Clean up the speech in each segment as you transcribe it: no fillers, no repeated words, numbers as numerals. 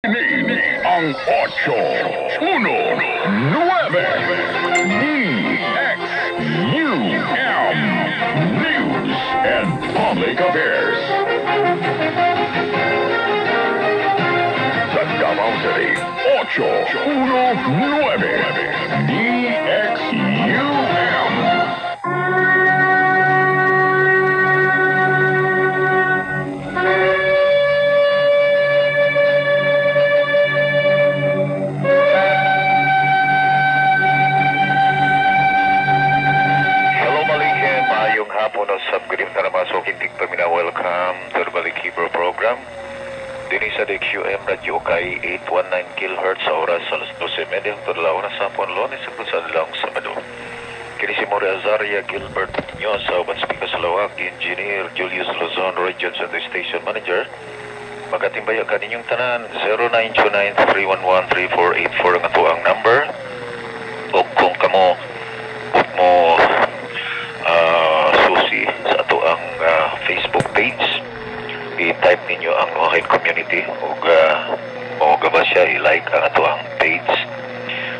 Ini ang 819 DXUM News and Public Affairs. Sa Davao City, 819 DXUM. Welcome to the Balik Hebrew program. Dini sa DXUM Radio kay 819 kHz sa oras sa alas 12:30 hangtod alauna sa hapon Lunes hangtod sa adlawng Sabado. Kini si Mori Azaria Gilbert nyo sa uban speaker sa lawak, Engineer Julius Luzon, Regions and the Station Manager. Magatimbaya ka ninyong tanan 0929-311-3484 ang ato ang number. O kung kamo mo susi sa ato ang Facebook page, i-type ninyo ang Noahide Community o gaba siya i-like ang ato ang page,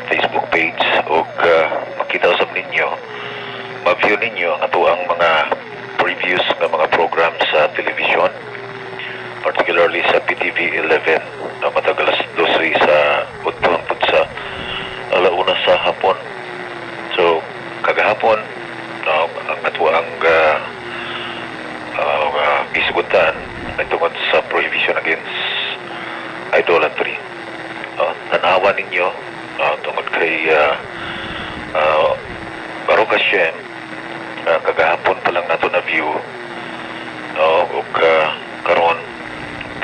Facebook page o makita usab ninyo, ma-view ninyo ang ato ang mga previews ng mga programs sa television, particularly sa PTV 11 na matagalas 12 sa udtong sa alauna sa hapon. So kagahapon ang ato ang isigutan ay tungkol sa prohibition against idolatry. Tanawa ninyo tungkol kay Baruch Hashem, kagahapon pa lang nato na view o karon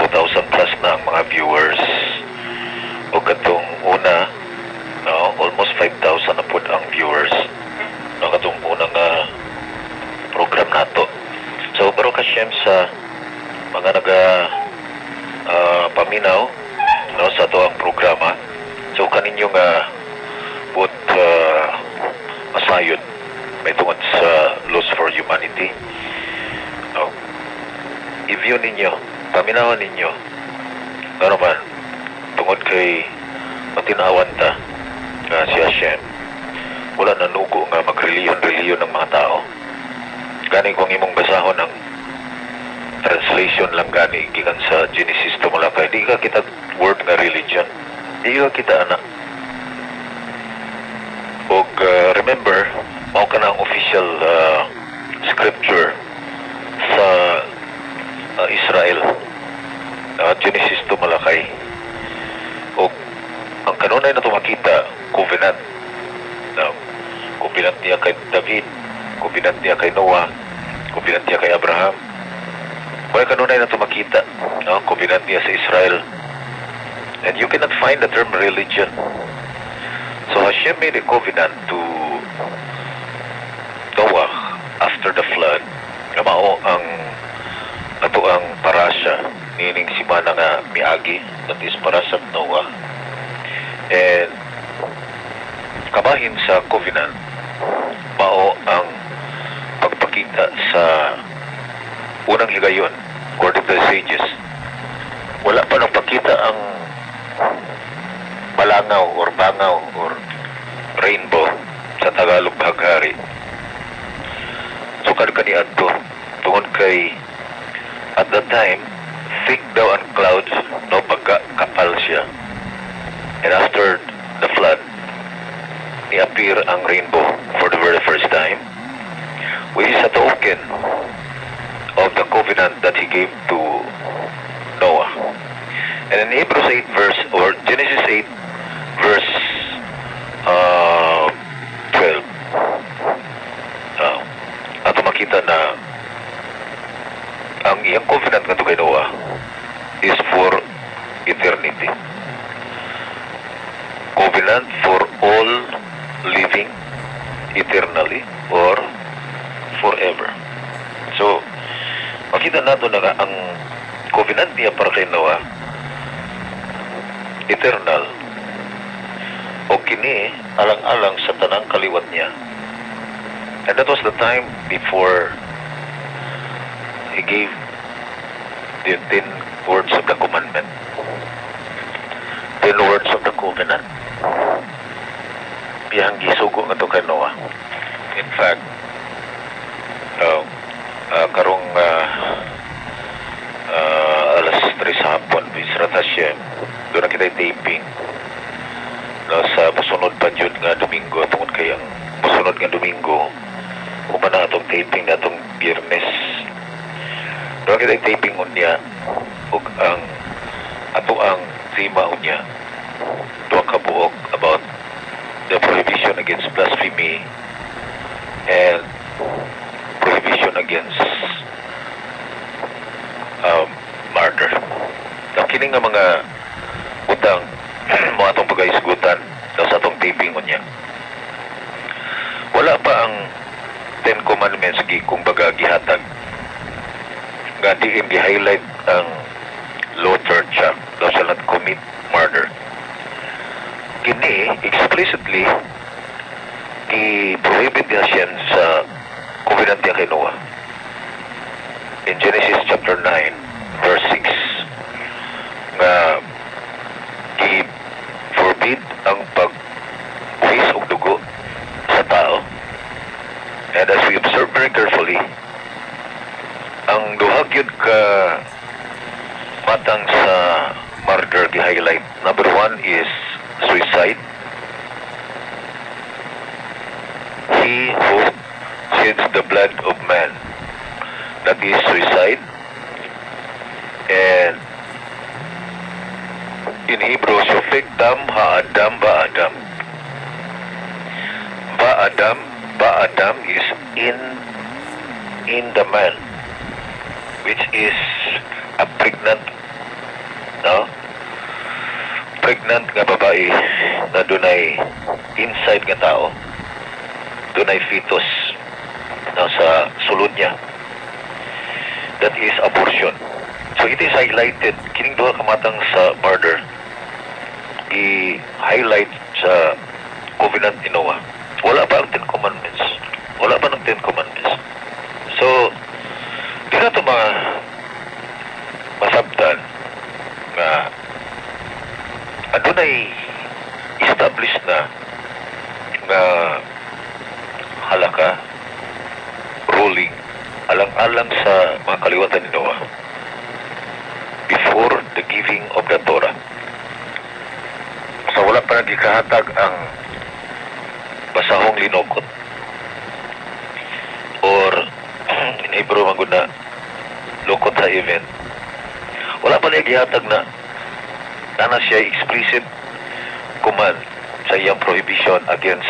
2,000 plus na ang mga viewers o katong una almost 5,000 na po ang viewers katong unang program nato. So Baruch Hashem sa mga paminaw sa ito ang programa. So kaninyo nga put masayod may tungkol sa Laws for Humanity. I-view ninyo, paminawan ninyo ano man tungkol kay matinawan ta si Hashem. Wala nanugo nga magreliyon-reliyon ng mga tao. Gani kung imong basahon ng translation lang gani gikan sa Genesis to Malakay, di ka kita word nga religion, di ka kita anak. Og remember, mao ka na ang official scripture sa Israel, Genesis to Malakay. Og ang kanunay na ito makita, covenant. Covenant niya kay David, covenant niya kay Noah, covenant niya kay Abraham. Kaya kanunay na ito makita, covenant niya sa Israel. And you cannot find the term religion. So Hashem made a covenant to Noah after the flood. Mao ang ato ang parasya meaning si mana nga miagi, that is parasat Noah. And kabahin sa covenant mao ang pagpakita sa unang higayon according to the sages. Wala pa nang pakita ang malangaw or bangaw or rainbow sa Tagalog bahaghari. So kani adto tungod kay at that time thick daw ang clouds kapal siya, and after the flood i-appear ang rainbow for the very first time, which is a token of the covenant that he gave to Noah. And in Hebrews 8 verse, or Genesis 8 verse 12, ato makita na ang iyang covenant nga kay Noah is for eternity. Covenant for all living eternally or forever. So makita nato na ang covenant niya para kay Noah eternal o kini alang-alang sa tanang kaliwat niya. And that was the time before he gave the 10 words of the commandment. covenant. Iyang gisugo nga to kay Noah. In fact, karong alas 3 sa hapon, Bisrat Hashem, doon na kita taping. No, sa musunod pa dyan nga Domingo, tungkol kayang musunod nga Domingo, umana atong taping na atong Biyernes. Doon kita taping unya, ug ang ato ang tema unya, doon kabuok about the prohibition against blasphemy and prohibition against murder. Ang kini nga mga utang mo atong pagaisgutan sa atong taping unya. Wala pa ang Ten Commandments kung baga gihatag. Nga diin gi-highlight ang law third chapter, thou shalt not commit murder. Kini explicitly i-prohibit niya siya sa covenant niya kay Noah. In Genesis chapter 9 verse 6 nga i-forbid ang pag-uwis og dugo sa tao. And as we observe very carefully, ang duhag yun ka matang sa murder gi-highlight. Number 1 is suicide. He who sheds the blood of man, that is suicide. And in Hebrew, Shofek Dam Ha-Adam Ba-Adam. Ba-Adam is in the man, which is a pregnant, no? Pregnant nga babae na dunay inside nga tao, dunay fetus na sa sulod niya. That is abortion. So it is highlighted, kining duha kamatang sa murder, i-highlight sa covenant ni Noah. Wala pa ang Ten Commandments. Wala pa ng Ten Commandments. So, di na ito masabtan nga adunay established na nga halaka, ruling, alang-alang sa mga kaliwatan ni Noah before the giving of the Torah. So wala pa nagikahatag ang basahong linokot or in Hebrew maguna lokot sa event. Wala pa nagikahatag na nana siya explicit command sa iyang prohibition against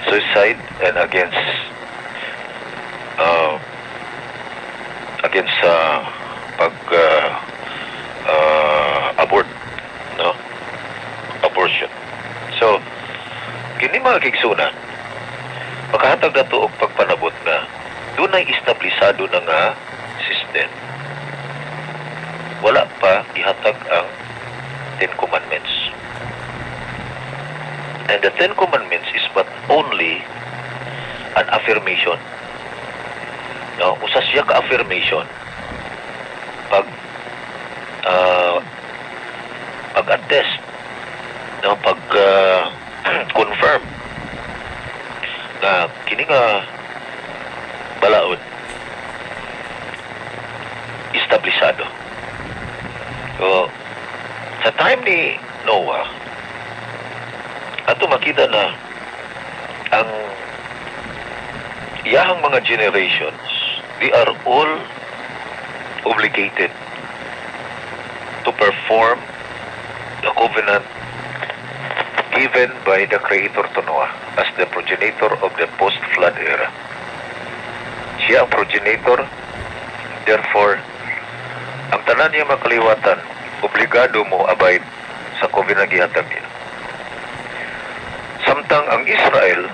suicide and against abort, no? Abortion. So kini mga kigsuna makahatag na to og pagpanabot na dunay establisado na nga system. Wala pa ihatag ang Ten Commandments. And the Ten Commandments is but only an affirmation. No, usa siya ka affirmation pag pag-attest, no, pag confirm na kini nga balaod establisado. So sa time ni Noah, ato makita na ang iyahang mga generations, they are all obligated to perform the covenant given by the Creator to Noah as the progenitor of the post-flood era. Siya ang progenitor, therefore, ang tanan niya makaliwatan, obligado mo abide sa covenant gihatag niya. Samtang ang Israel,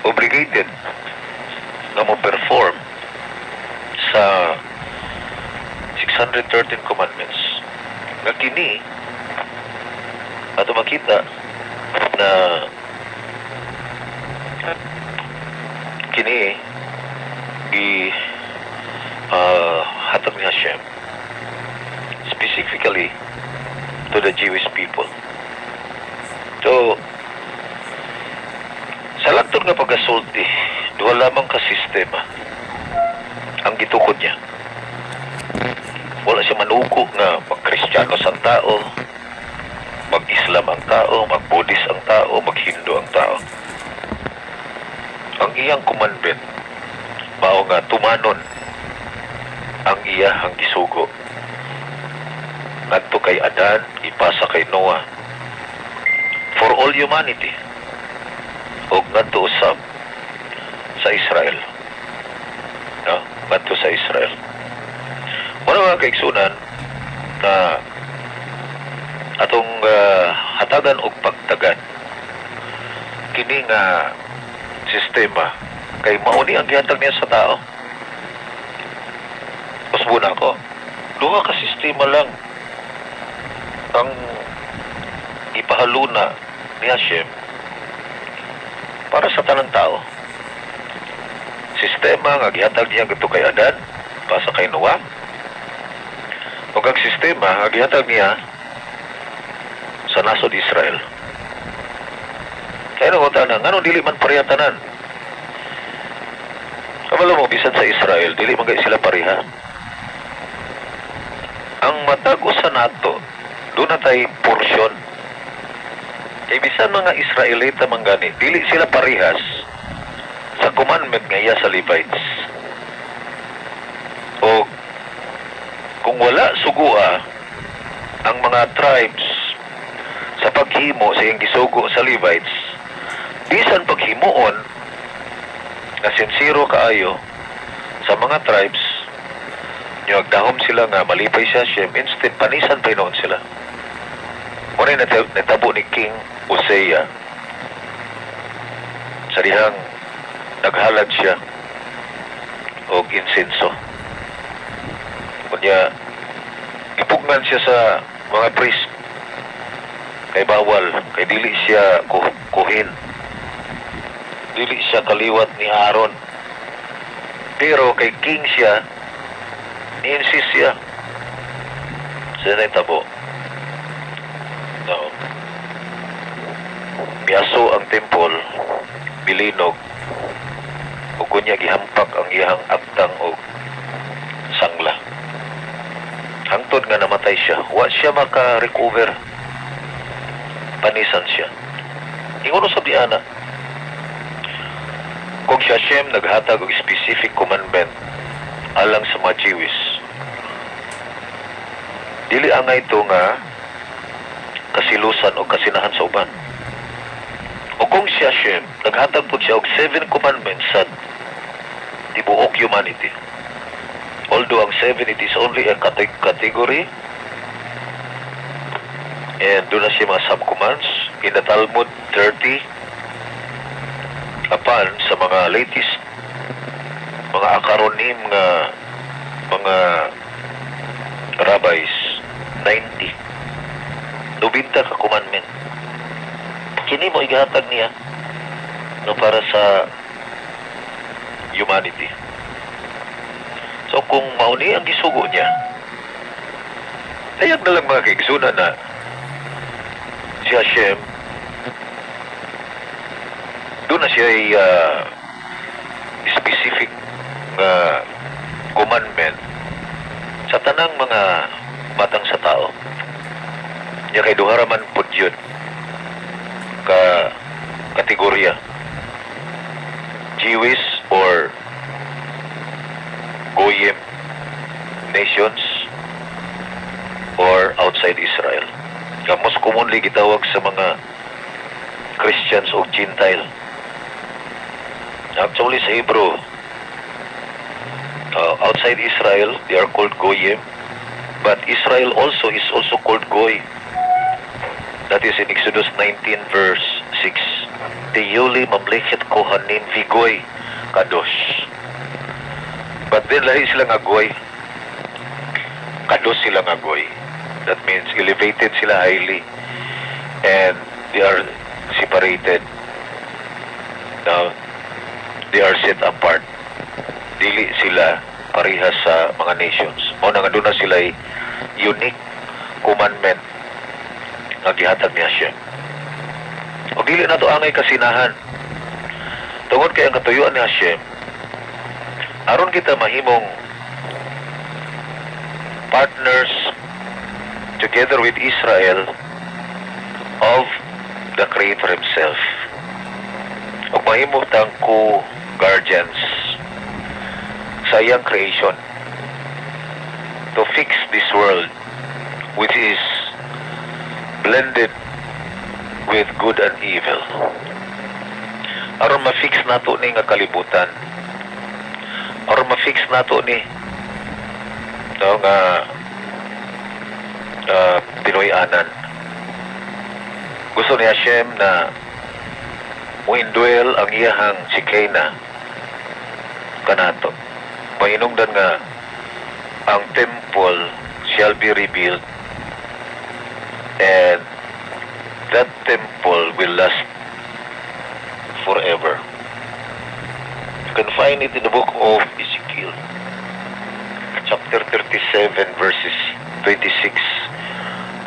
obligated na mo perform sa 613 commandments na kini ato makita na kini hatag ni Hashem specifically to the Jewish people. So, sa laktod nga pagkasulti, duha lamang ka sistema ang gitukod niya. Wala siya manuko nga mag-Kristiyano sa tao, mag-Islam ang tao, mag-Buddhist ang tao, mag-Hindu ang tao. Ang iyang commandment, mao nga tumanon ang iyahang gisugo. Ngadto kay Adan, ipasa kay Noah, for all humanity, o ngadto usab sa Israel. No? Ngadto sa Israel. Muna mga kaigsunan na atong hatagan og pagtagan kini nga sistema kay mauni ang gihatag niya sa tao. Pasbuna ko, duha ka sistema lang ang ipahaluna ni Hashem para sa tanang tao. Sistema nga gihatag niya gadto kay Adan, pasa kay Noah. Ug ang sistema nga gihatag niya sa nasod Israel. Kaya nung tanan, anong dili man pareha tanan? Kabalo mo, bisan sa Israel, dili man kayo sila pareha. Ang matago sa nato, doon na tayo porsyon. Kaya bisan mga Israelita manggani, dili sila parehas sa commandment nga iya sa Levites. O kung wala sugua ang mga tribes sa paghimo sa iyang gisugo sa Levites, bisan paghimuon na sincero kaayo sa mga tribes, yung agdahom sila nga malipay sa Hashem, instead panisan pa noon sila. Muna natabo ni King Hosea sa dihang naghalad siya og insenso. Kunya ipugnan siya sa mga priest kay bawal, kay dili siya kuhin, dili siya kaliwat ni Aaron, pero kay king siya, ni-insist siya. Siya na itabo. No. Miyaso ang temple, bilinog, o kunya gihampak ang iyang aktang o sangla. Hangtod nga namatay siya, wa siya maka-recover. Panisan siya. Ingon sa diana, kung si Hashem naghatag og specific commandment alang sa mga Jewish, dili angay ito nga kasilusan o kasinahan sa uban. O kung si Hashem naghatag po siya og 7 commandments sa tibuok humanity, although ang 7 it is only a category, and doon na siya mga subcommands. In the Talmud 30, apan sa mga latest mga acronym nga mga rabbis, 90 ka commandment. Kini mo igatag niya no para sa humanity. So kung mauni ang gisugo niya, ayag na lang mga kaigsunan na si Hashem, doon na siya ay specific na commandment sa tanang mga matang sa tao. Niya kay duharaman po yun ka kategorya, Jewish or Goyim nations or outside Israel. Most commonly gitawag sa mga Christians o Gentile. Actually sa Hebrew, outside Israel they are called Goyim, but Israel also is also called Goy. That is in Exodus 19 verse 6. Tiyuli mamlechet kohanim vigoy kadosh. But then lahi sila nga goy, kadosh sila nga goy. That means elevated sila highly and they are separated. Now, they are set apart. Dili sila parehas sa mga nations. Mao na nga doon na sila unique commandment nga gihatag ni Hashem. dili na to angay kasinahan. Tungod kay ang katuyuan ni Hashem, aron kita mahimong partners together with Israel of the Creator Himself. Ug mahimo tang co-guardians sa iyang creation to fix this world which is blended with good and evil. Aron ma-fix nato ni nga kalibutan. Aron ma-fix nato ni nga Pinoy-anan. Gusto ni Hashem na muindwell ang iyahang Shekinah kanato. Mainungdan nga ang temple shall be rebuilt and that temple will last forever. You can find it in the book of Ezekiel, chapter 37, verses 26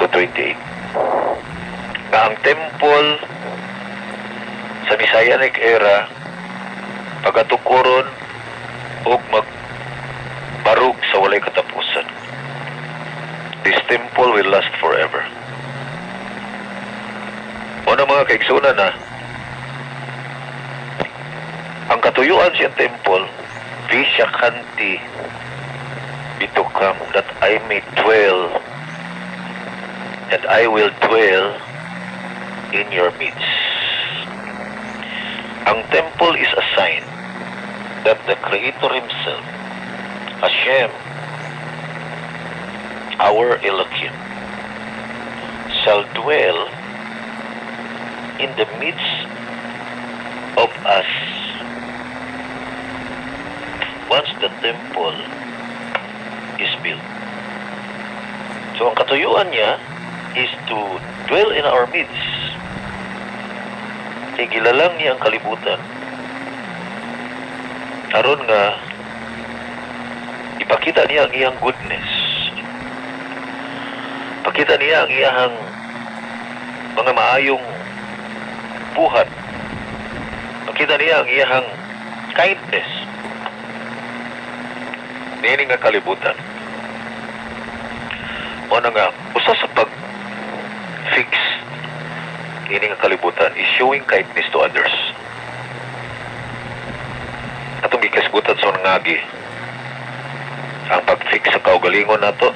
to 28. Na ang temple sa Messianic era pagatukuron o magbarug sa walay katapusan. This temple will last forever. Una mga kaigsunan na ang katuyuan siyang temple Vishakanti Bitukam, that I may dwell and I will dwell in your midst. Ang temple is a sign that the Creator Himself, Hashem, our Elohim, shall dwell in the midst of us once the temple is built. So ang katuyuan niya is to dwell in our midst. Igilalang niya ang kalibutan aron nga ipakita niya ang iyang goodness. Pakita niya ang iyang mga maayong buhat. Pakita niya ang iyang kindness. Nini nga kalibutan. O na nga, usa sa pag-fix nini nga kalibutan is showing kindness to others. Atong gikasgutan sa ngagi ang pag-fix sa kaugalingon nato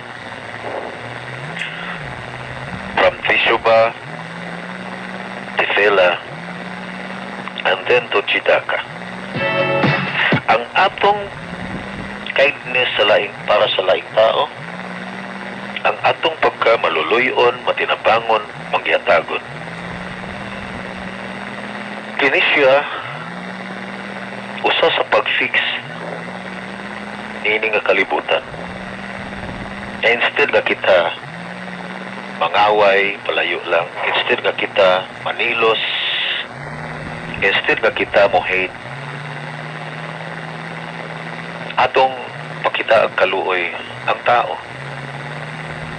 from Teshuvah, Tefela, and then to Tzedakah. Ang atong kindness sa laing para sa laing tao, ang atong pagkamaluluyon, matinabangon, mangyatagon. Kini siya usa sa pag-fix nini nga kalibutan. Instead na kita mangaway, palayo lang. Instead na kita manilos. Instead na kita mo hate. Atong pakita ang kaluoy ang tao.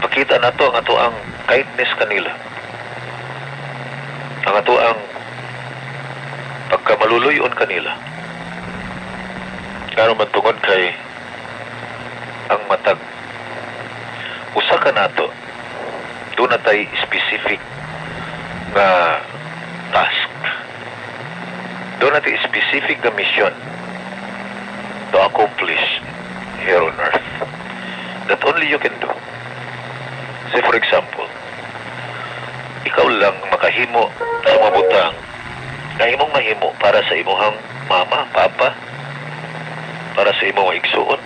Pakita na to ang ato ang kindness kanila. Ang ato ang pagkamaluluyon kanila. Karon man tungod kay ang matag usa ka nato doon na tayo specific na task. Doon na tayo specific na mission to accomplish here on earth that only you can do. Say for example, ikaw lang makahimo sa mabutang na imong mahimo para sa imuhang mama, papa, para sa imong igsuon,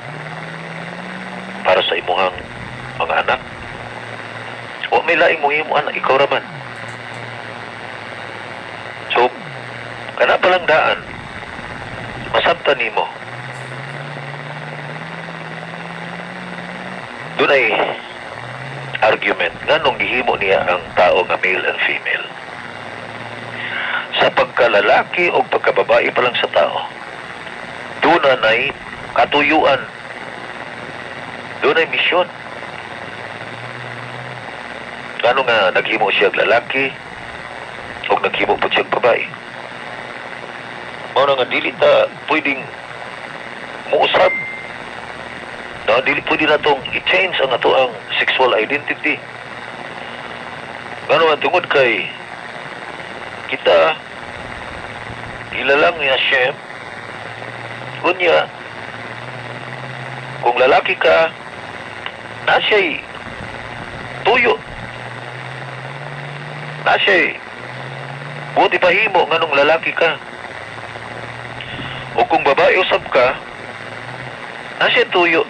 para sa imuhang mga anak. O may laing mong imo anak, ikaw raman. So, kana palang daan, masabtan nimo. Doon ay argument nga nung gihimo niya ang tao nga male and female. Sa pagkalalaki o pagkababae pa lang sa tao, doon ay katuyuan. Doon ay misyon. Ano nga naghimo siya lalaki, o naghimo po siyang babae. Mao na nga dili ta pwedeng muusab. Na dili pwede na itong i-change ang ato ang sexual identity. Ano man tungod kay kita ilalang ni Hashem, kunya kung lalaki ka, na siya'y tuyo. Na siya'y buti pahimo nga nung lalaki ka. O kung babae usab ka, na siya'y tuyo.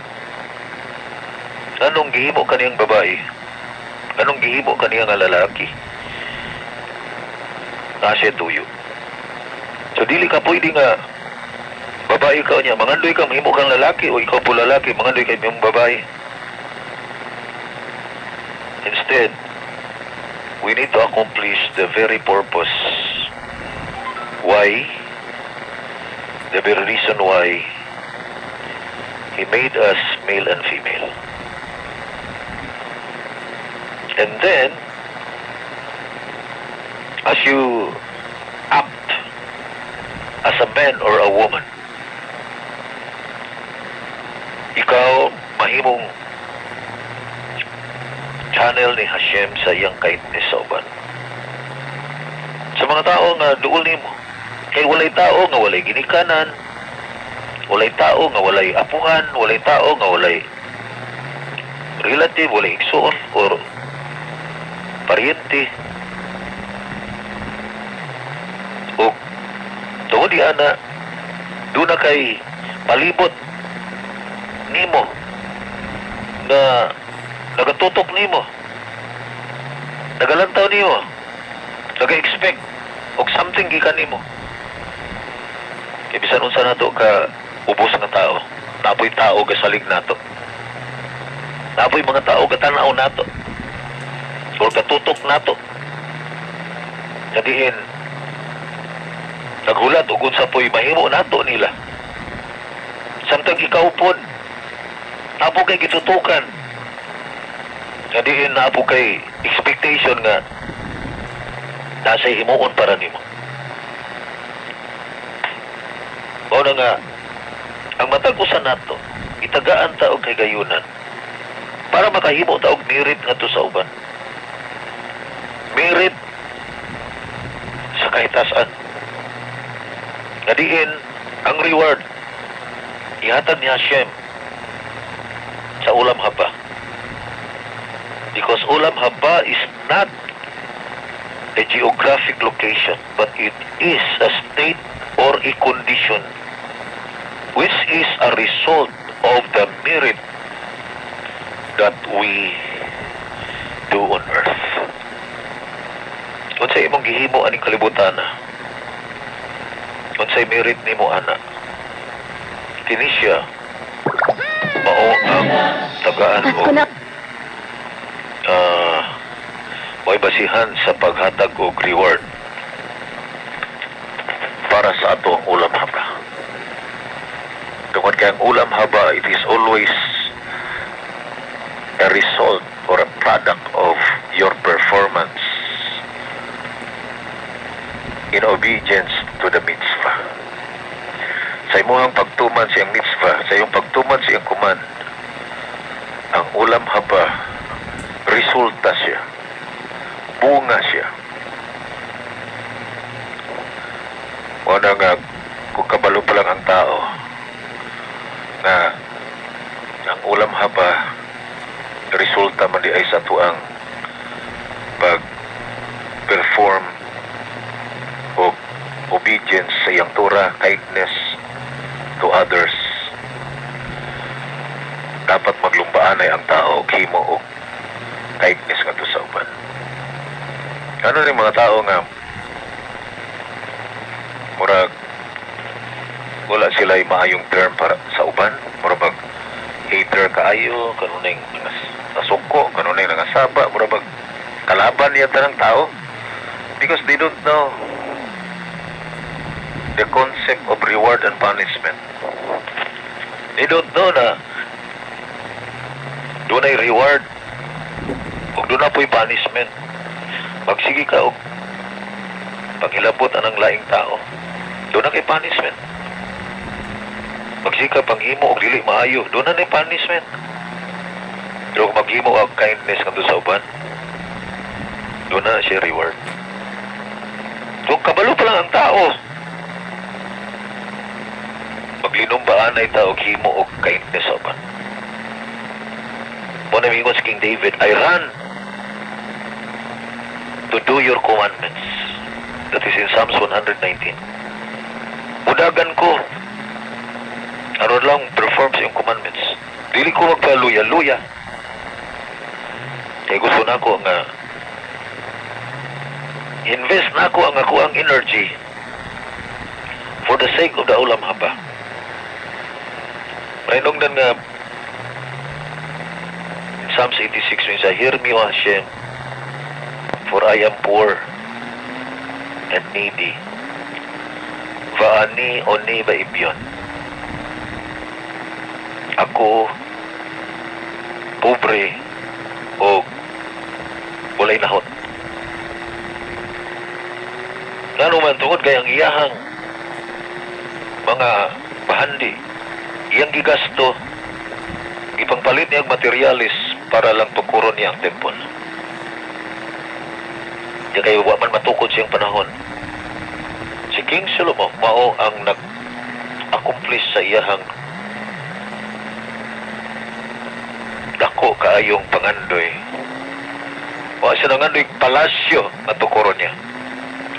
Anong gihimo kaniyang babae? Anong gihimo kaniyang lalaki? Na siya'y tuyo. So dili ka pwede nga babae ka niya, mangandoy ka, mahimo kang lalaki, o ikaw po lalaki, mangandoy ka miyong babae. Instead, we need to accomplish the very purpose why, the very reason why He made us male and female. And then, as you act as a man or a woman, ikaw mahimong channel ni Hashem sa iyang kindness sa uban. Sa mga tao nga duol nimo, kay walay tao nga walay ginikanan, walay tao nga walay apuhan, walay tao nga walay relative, walay igsoon or paryente. O tungod di ana, doon na kay palibot nimo na nagatutok nimo, nagalantaw nimo, naga-expect og something gikan nimo. Kaya bisan unsa nato ka ubos nga tao, napoy tao gasalig nato, napoy mga tao katanaw nato or katutok nato, kadiin naghulat ug unsa po'y mahimo nato nila. Samtang ikaw pod napo kay gitutukan, kadiin napo kay expectation nga nasa himuon para nimo. O na nga ang matag usa nato itagaan ta og kagayunan para makahimo ta og merit ngadto sa uban, merit sa kahitasan. Kadiin ang reward ihatag ni Hashem sa ulam haba, because ulam haba is not a geographic location, but it is a state or a condition which is a result of the merit that we do on earth. Unsay imong gihimo aning kalibutan, unsay merit nimo ana, kini siya mao ang tagaan o may basihan sa paghatag og reward para sa ato ang ulam haba. Tungod kay ang ulam haba, it is always a result or a product of your performance in obedience to the mitzvah. Sa imong pagtuman sa iyang mitzvah, sa iyong pagtuman sa iyang command, ang ulam haba, resulta siya, bunga siya. Wala nga, kung kabalo pa lang ang tao, na ang ulam haba, resulta man di ay sa tuang pag-perform o obedience sa iyang Torah, kindness to others. Dapat maglumbaan ay ang tao og himo og kindness ngadto sa uban. Ano ni mga tao nga murag wala sila maayong term para sa uban, murag hater kaayo, kanunay nasuko, kanunay nangasaba, murag kalaban yata ng tao because they don't know the concept of reward and punishment. They don't know na doon ay reward o doon na po'y punishment. Magsige ka og Panghilabot anang laing tao. Doon na kay punishment. Magsika panghimo og dili maayo, doon na punishment. Pero kung maghimo og kindness kanto sa uban, doon na siya reward. So kabalo pa lang ang tao. Maglinom ba anay tao himo og kindness sa uban. Muna mingon si King David, I run to do your commandments. That is in Psalms 119. Mudagan ko. Ano lang perform sa iyong commandments. Dili ko magpaluya-luya. Kaya gusto na ko nga invest na ko ang ako ang energy for the sake of the ulam haba. Mainungdan nga Psalms 86 means, hear me, O Hashem, for I am poor and needy. Vaani oni ba ibyon. Ako pobre o walay nahot. Ngano man tungod kay ang iyahang mga bahandi, iyang gigasto, ipangpalit niya ang materialis para lang tukuron niya ang tempon. Di kayo wa man matukod siyang panahon. Si King Solomon mao ang nag-accomplish sa iyahang dako kaayong pangandoy. O siya nangandoy palasyo na tukuron niya.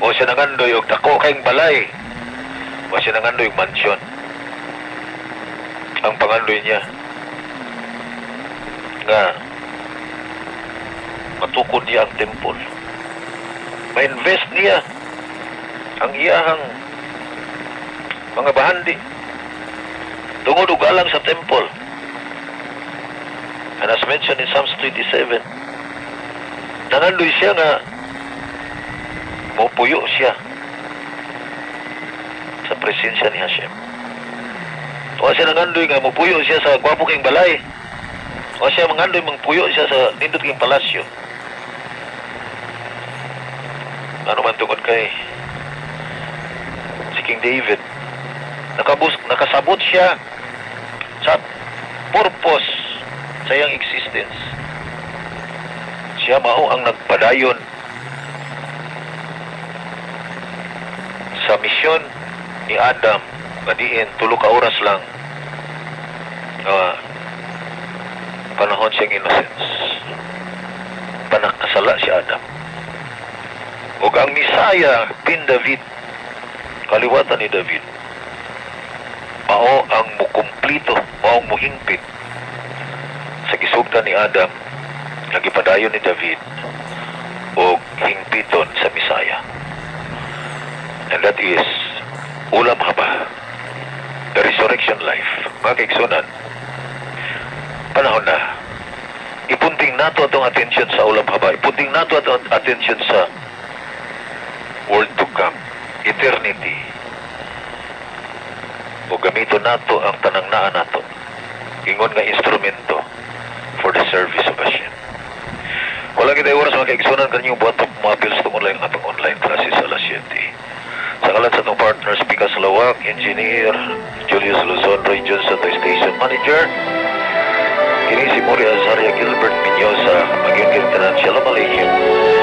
O siya nangandoy og dako kayong balay. O siya nangandoy mansyon. Ang pangandoy niya nga matukod niya ang temple. Ma-invest niya ang iyahang mga bahandi tungod og alang sa temple. And as mentioned in Psalms 27, nangandoy siya nga mupuyo siya sa presensya ni Hashem. O siya nangandoy nga mupuyo siya sa gwapo king balay. O siya mangandoy mangpuyo siya sa nindot king palasyo. Ano man tungod kay si King David, nakasabot siya sa purpose sa iyang existence. Siya mao ang nagpadayon sa misyon ni Adam nga diin 3 ka oras lang panahon siyang innocence. Panakasala si Adam. Ug ang Misaya bin David, kaliwatan ni David, mao ang mukumplito, mao ang muhingpit sa gisugtan ni Adam nga gipadayon ni David o hingpiton sa Misaya. And that is ulam haba, the resurrection life. Mga kaigsunan, panahon na ipunting nato atong atensyon sa ulam haba, ipunting nato atong atensyon sa world to come, eternity, o gamito nato ang tanang naa nato ingon nga instrumento for the service of Hashem. Walang kita'y oras mga kaigsunan kanyang buhatong mga bills itong atong online classes sa alas 7. Sa kalan sa itong partners, Pikas Lawak, Engineer Julius Luzon, Region Santo Station Manager, kini si Mori Azaria Gilbert Minyosa, Maging Tanan Shalom Aleichem.